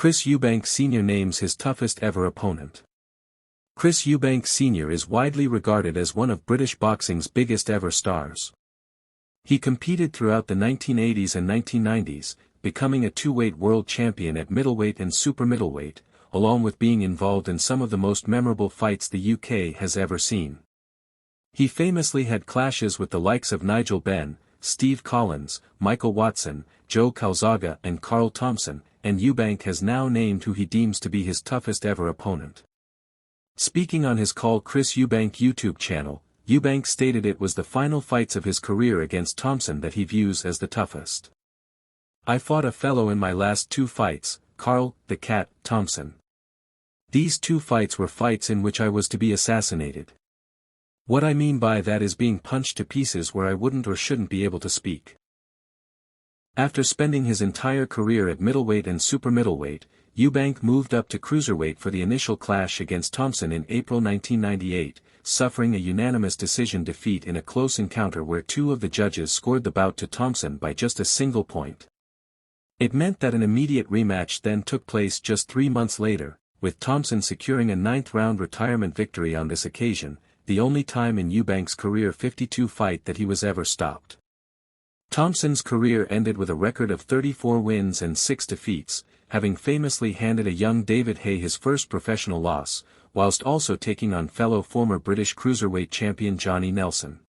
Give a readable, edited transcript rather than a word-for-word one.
Chris Eubank Sr. names his toughest ever opponent. Chris Eubank Sr. is widely regarded as one of British boxing's biggest ever stars. He competed throughout the 1980s and 1990s, becoming a two-weight world champion at middleweight and super middleweight, along with being involved in some of the most memorable fights the UK has ever seen. He famously had clashes with the likes of Nigel Benn, Steve Collins, Michael Watson, Joe Calzaghe and Carl Thompson, and Eubank has now named who he deems to be his toughest ever opponent. Speaking on his Call Chris Eubank YouTube channel, Eubank stated it was the final fights of his career against Thompson that he views as the toughest. "I fought a fellow in my last two fights, Carl, the Cat, Thompson. These two fights were fights in which I was to be assassinated. What I mean by that is being punched to pieces where I wouldn't or shouldn't be able to speak." After spending his entire career at middleweight and super middleweight, Eubank moved up to cruiserweight for the initial clash against Thompson in April 1998, suffering a unanimous decision defeat in a close encounter where two of the judges scored the bout to Thompson by just a single point. It meant that an immediate rematch then took place just 3 months later, with Thompson securing a 9th-round retirement victory on this occasion, the only time in Eubank's career 52 fight that he was ever stopped. Thompson's career ended with a record of 34 wins and 6 defeats, having famously handed a young David Haye his first professional loss, whilst also taking on fellow former British cruiserweight champion Johnny Nelson.